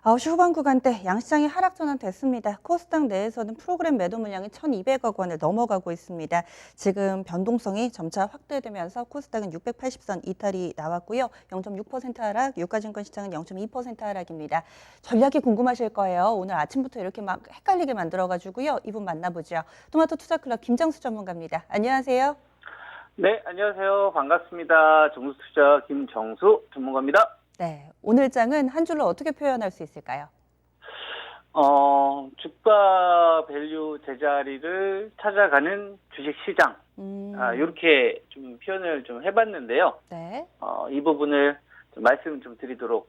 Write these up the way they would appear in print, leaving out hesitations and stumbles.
9시 후반 구간대 양시장이 하락 전환됐습니다. 코스닥 내에서는 프로그램 매도 물량이 1,200억 원을 넘어가고 있습니다. 지금 변동성이 점차 확대되면서 코스닥은 680선 이탈이 나왔고요. 0.6% 하락, 유가증권 시장은 0.2% 하락입니다. 전략이 궁금하실 거예요. 오늘 아침부터 이렇게 막 헷갈리게 만들어가지고요. 이분 만나보죠. 토마토 투자클럽 김정수 전문가입니다. 안녕하세요. 네, 안녕하세요. 반갑습니다. 정수투자 김정수 전문가입니다. 네, 오늘 장은 한 줄로 어떻게 표현할 수 있을까요? 주가 밸류 제자리를 찾아가는 주식시장. 이렇게 좀 표현을 좀 해봤는데요. 네. 이 부분을 좀 말씀 좀 드리도록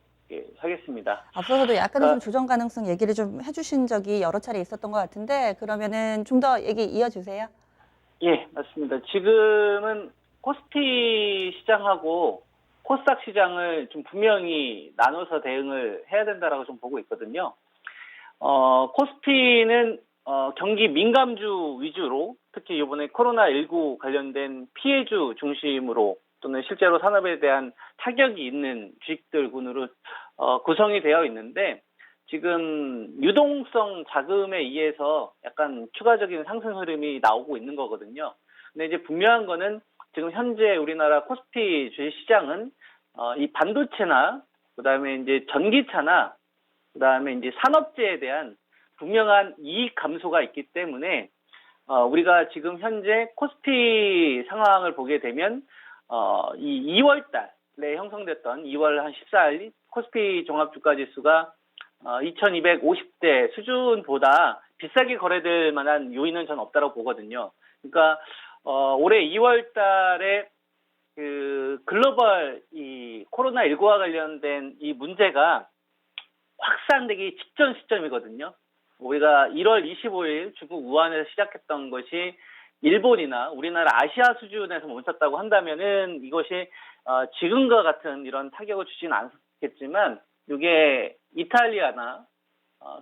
하겠습니다. 앞서서도 약간의 좀 그러니까, 조정 가능성 얘기를 좀 해주신 적이 여러 차례 있었던 것 같은데 그러면은 좀 더 얘기 이어주세요. 예, 맞습니다. 지금은 코스피 시장하고 코스닥 시장을 좀 분명히 나눠서 대응을 해야 된다라고 좀 보고 있거든요. 코스피는 경기 민감주 위주로 특히 이번에 코로나19 관련된 피해주 중심으로 또는 실제로 산업에 대한 타격이 있는 주식들군으로 구성이 되어 있는데 지금 유동성 자금에 의해서 약간 추가적인 상승 흐름이 나오고 있는 거거든요. 근데 이제 분명한 거는 지금 현재 우리나라 코스피 주식시장은 이 반도체나 그다음에 이제 전기차나 그다음에 이제 산업재에 대한 분명한 이익 감소가 있기 때문에 우리가 지금 현재 코스피 상황을 보게 되면 이 2월 달에 형성됐던 2월 한 14일 코스피 종합주가지수가 2250대 수준보다 비싸게 거래될 만한 요인은 전 없다고 보거든요. 그러니까 올해 2월 달에 그 글로벌 이 코로나19와 관련된 이 문제가 확산되기 직전 시점이거든요. 우리가 1월 25일 중국 우한에서 시작했던 것이 일본이나 우리나라 아시아 수준에서 멈췄다고 한다면은 이것이 지금과 같은 이런 타격을 주지는 않겠지만 이게 이탈리아나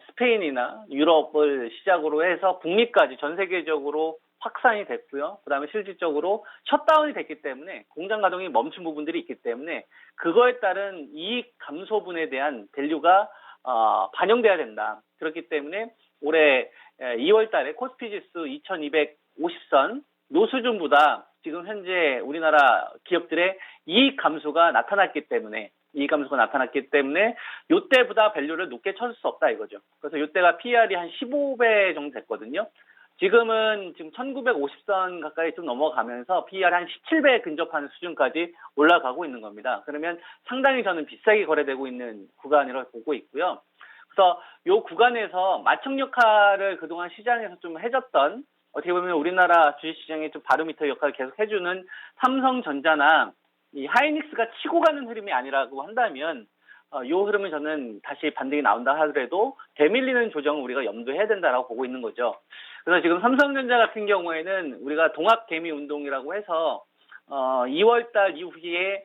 스페인이나 유럽을 시작으로 해서 북미까지 전 세계적으로 확산이 됐고요. 그다음에 실질적으로 셧다운이 됐기 때문에 공장 가동이 멈춘 부분들이 있기 때문에 그거에 따른 이익 감소분에 대한 밸류가 반영돼야 된다. 그렇기 때문에 올해 2월 달에 코스피 지수 2250선 노수준보다 지금 현재 우리나라 기업들의 이익 감소가 나타났기 때문에 요때보다 밸류를 높게 쳐줄 수 없다 이거죠. 그래서 요때가 PER이 한 15배 정도 됐거든요. 지금은 지금 1950선 가까이 좀 넘어가면서 PER이 한 17배 근접하는 수준까지 올라가고 있는 겁니다. 그러면 상당히 저는 비싸게 거래되고 있는 구간이라고 보고 있고요. 그래서 이 구간에서 마청 역할을 그동안 시장에서 좀 해줬던 어떻게 보면 우리나라 주식시장의 좀 바로미터 역할을 계속 해주는 삼성전자나 이 하이닉스가 치고 가는 흐름이 아니라고 한다면 이 흐름은 저는 다시 반등이 나온다 하더라도 되밀리는 조정을 우리가 염두해야 된다라고 보고 있는 거죠. 그래서 지금 삼성전자 같은 경우에는 우리가 동학개미 운동이라고 해서 2월 달 이후에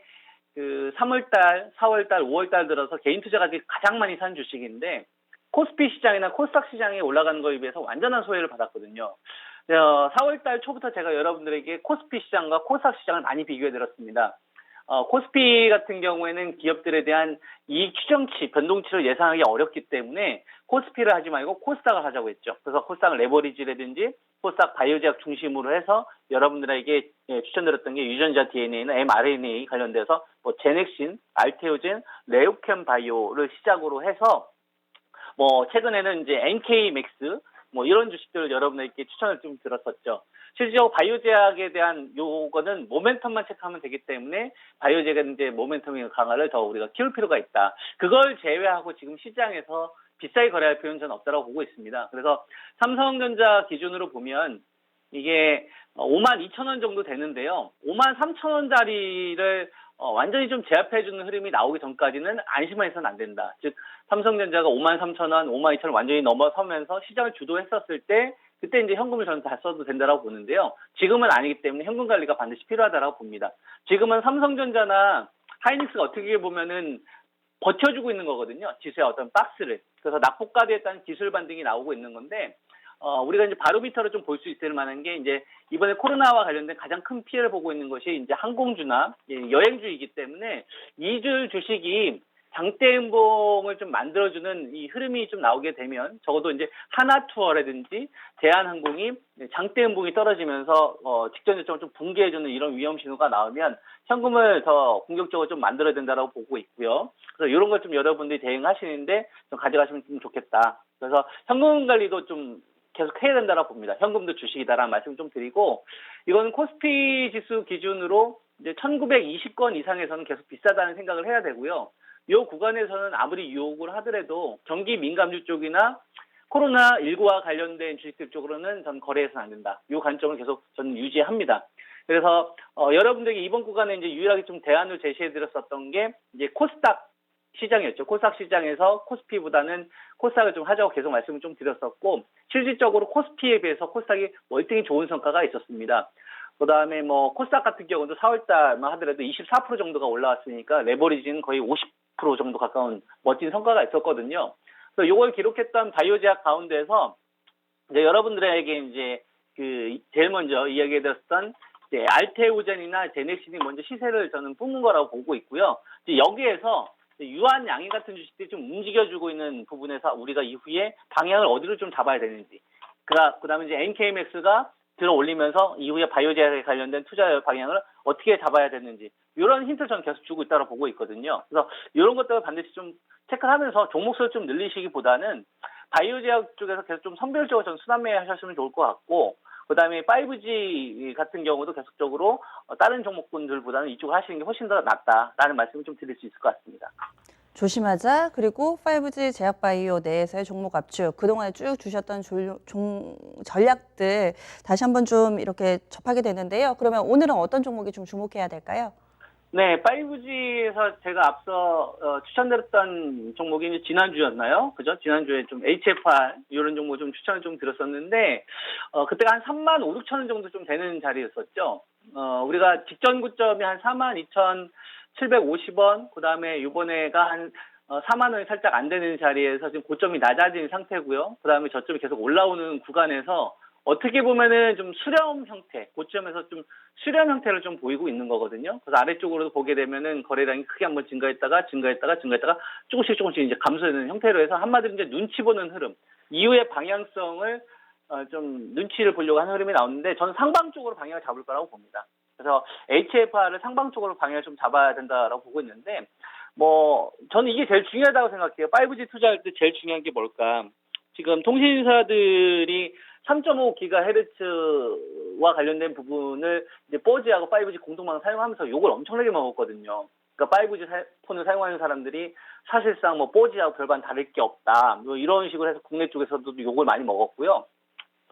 그 3월 달, 4월 달, 5월 달 들어서 개인 투자가들이 가장 많이 산 주식인데 코스피 시장이나 코스닥 시장에 올라가는 거에 비해서 완전한 소외를 받았거든요. 4월 달 초부터 제가 여러분들에게 코스피 시장과 코스닥 시장을 많이 비교해 드렸습니다. 코스피 같은 경우에는 기업들에 대한 이익 추정치, 변동치를 예상하기 어렵기 때문에 코스피를 하지 말고 코스닥을 하자고 했죠. 그래서 코스닥 레버리지라든지 코스닥 바이오제약 중심으로 해서 여러분들에게 추천드렸던 게 유전자 DNA나 mRNA 관련돼서 뭐 제넥신, 알테오젠, 레오캠 바이오를 시작으로 해서 뭐 최근에는 이제 NK맥스 뭐 이런 주식들을 여러분에게 추천을 좀 드렸었죠. 실제로 바이오제약에 대한 요거는 모멘텀만 체크하면 되기 때문에 바이오제약은 이제 모멘텀의 강화를 더 우리가 키울 필요가 있다. 그걸 제외하고 지금 시장에서 비싸게 거래할 필요는 저는 없다고 보고 있습니다. 그래서 삼성전자 기준으로 보면 이게 52,000원 정도 되는데요. 53,000원짜리를 완전히 좀 제압해주는 흐름이 나오기 전까지는 안심해서는 안 된다. 즉 삼성전자가 53,000원, 52,000원 완전히 넘어서면서 시장을 주도했었을 때 그때 이제 현금을 저는 다 써도 된다라고 보는데요. 지금은 아니기 때문에 현금 관리가 반드시 필요하다라고 봅니다. 지금은 삼성전자나 하이닉스가 어떻게 보면은 버텨주고 있는 거거든요. 지수의 어떤 박스를. 그래서 낙폭과대에 따른 기술 반등이 나오고 있는 건데 우리가 이제 바로미터로 좀 볼 수 있을 만한 게 이제 이번에 코로나와 관련된 가장 큰 피해를 보고 있는 것이 이제 항공주나 여행주이기 때문에 이주 주식이 장대음봉을 좀 만들어주는 이 흐름이 좀 나오게 되면 적어도 이제 하나투어라든지 대한항공이 장대음봉이 떨어지면서 직전 저점을 좀 붕괴해주는 이런 위험 신호가 나오면 현금을 더 공격적으로 좀 만들어야 된다고 보고 있고요. 그래서 이런 걸 좀 여러분들이 대응하시는데 좀 가져가시면 좀 좋겠다. 그래서 현금 관리도 좀 계속 해야 된다고 봅니다. 현금도 주식이다라는 말씀 좀 드리고, 이거는 코스피 지수 기준으로 이제 1920권 이상에서는 계속 비싸다는 생각을 해야 되고요. 이 구간에서는 아무리 유혹을 하더라도 경기 민감주 쪽이나 코로나19와 관련된 주식들 쪽으로는 전 거래해서는 안 된다. 이 관점을 계속 저는 유지합니다. 그래서 여러분들에게 이번 구간에 이제 유일하게 좀 대안을 제시해 드렸었던 게 이제 코스닥 시장이었죠. 코스닥 시장에서 코스피보다는 코스닥을 좀 하자고 계속 말씀을 좀 드렸었고, 실질적으로 코스피에 비해서 코스닥이 월등히 좋은 성과가 있었습니다. 그다음에 뭐 코스닥 같은 경우도 4월달만 하더라도 24% 정도가 올라왔으니까 레버리지는 거의 50% 정도 가까운 멋진 성과가 있었거든요. 그래서 이걸 기록했던 바이오 제약 가운데서 이제 여러분들에게 이제 그 제일 먼저 이야기해 드렸던 이제 알테오젠이나 제네신이 먼저 시세를 저는 뿜는 거라고 보고 있고요. 이제 여기에서 유한 양인 같은 주식들이 좀 움직여주고 있는 부분에서 우리가 이후에 방향을 어디로 좀 잡아야 되는지, 그다음에 이제 NKMX가 들어 올리면서 이후에 바이오제약에 관련된 투자 방향을 어떻게 잡아야 되는지, 이런 힌트를 저는 계속 주고 있다고 보고 있거든요. 그래서 이런 것들을 반드시 좀 체크하면서 종목수를 좀 늘리시기보다는 바이오제약 쪽에서 계속 좀 선별적으로 좀 순환매 하셨으면 좋을 것 같고, 그다음에 5G 같은 경우도 계속적으로 다른 종목군들보다는 이쪽을 하시는 게 훨씬 더 낫다라는 말씀을 좀 드릴 수 있을 것 같습니다. 조심하자. 그리고 5G 제약바이오 내에서의 종목 압축, 그동안에 쭉 주셨던 전략들 다시 한번 좀 이렇게 접하게 되는데요. 그러면 오늘은 어떤 종목이 좀 주목해야 될까요? 네, 5G에서 제가 앞서 추천드렸던 종목이 이제 지난주였나요? 그죠? 지난주에 좀 HFR 이런 종목 좀 추천을 좀 드렸었는데, 그때가 한 3만 5, 6천 원 정도 좀 되는 자리였었죠. 우리가 직전 고점이 한 42,750원, 그 다음에 이번에가 한 4만 원이 살짝 안 되는 자리에서 지금 고점이 낮아진 상태고요. 그 다음에 저점이 계속 올라오는 구간에서 어떻게 보면은 좀 수렴 형태, 고점에서 좀 수렴 형태를 좀 보이고 있는 거거든요. 그래서 아래쪽으로도 보게 되면은 거래량이 크게 한번 증가했다가 조금씩 이제 감소되는 형태로 해서 한마디로 이제 눈치 보는 흐름, 이후의 방향성을 좀 눈치를 보려고 하는 흐름이 나오는데, 저는 상방 쪽으로 방향을 잡을 거라고 봅니다. 그래서 HFR을 상방 쪽으로 방향을 좀 잡아야 된다라고 보고 있는데, 뭐 저는 이게 제일 중요하다고 생각해요. 5G 투자할 때 제일 중요한 게 뭘까? 지금 통신사들이 3.5GHz와 관련된 부분을 이제 4G하고 5G 공동망 사용하면서 욕을 엄청나게 먹었거든요. 그러니까 5G 폰을 사용하는 사람들이 사실상 뭐 4G하고 별반 다를 게 없다, 뭐 이런 식으로 해서 국내 쪽에서도 욕을 많이 먹었고요.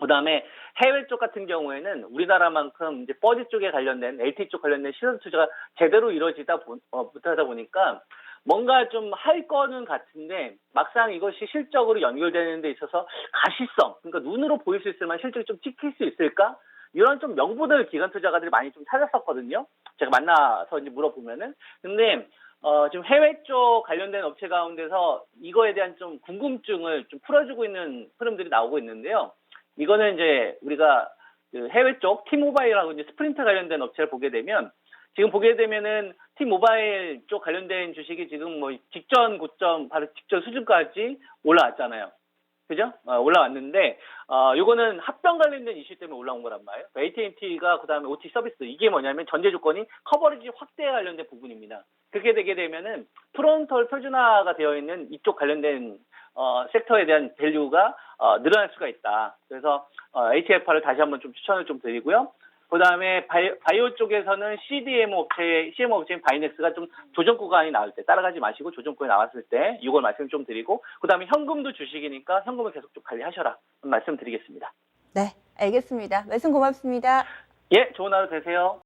그다음에 해외 쪽 같은 경우에는 우리나라만큼 이제 4G 쪽에 관련된 LTE 쪽 관련된 시설 투자가 제대로 이루어지다 못하다 보니까 뭔가 좀 할 거는 같은데 막상 이것이 실적으로 연결되는 데 있어서 가시성, 그러니까 눈으로 보일 수 있을 만한 실적이 좀 찍힐 수 있을까? 이런 좀 명분을 기관 투자가들이 많이 좀 찾았었거든요. 제가 만나서 이제 물어보면은. 근데 지금 해외 쪽 관련된 업체 가운데서 이거에 대한 좀 궁금증을 좀 풀어주고 있는 흐름들이 나오고 있는데요. 이거는 이제 우리가 그 해외 쪽 T모바일하고 이제 스프린트 관련된 업체를 보게 되면, 지금 보게 되면은 T모바일 쪽 관련된 주식이 지금 뭐 직전 고점, 바로 직전 수준까지 올라왔잖아요. 그죠? 올라왔는데, 요거는 합병 관련된 이슈 때문에 올라온 거란 말이에요. AT&T가 그다음에 OT 서비스, 이게 뭐냐면 전제 조건이 커버리지 확대에 관련된 부분입니다. 그렇게 되게 되면은 프론털 표준화가 되어 있는 이쪽 관련된 섹터에 대한 밸류가 늘어날 수가 있다. 그래서 HFR을 다시 한번 좀 추천을 좀 드리고요. 그다음에 바이오 쪽에서는 CMO 업체인 바이넥스가 좀 조정 구간이 나올 때 따라가지 마시고, 조정 구간이 나왔을 때 이걸 말씀 좀 드리고, 그다음에 현금도 주식이니까 현금을 계속 좀 관리하셔라 말씀드리겠습니다. 네, 알겠습니다. 말씀 고맙습니다. 예, 좋은 하루 되세요.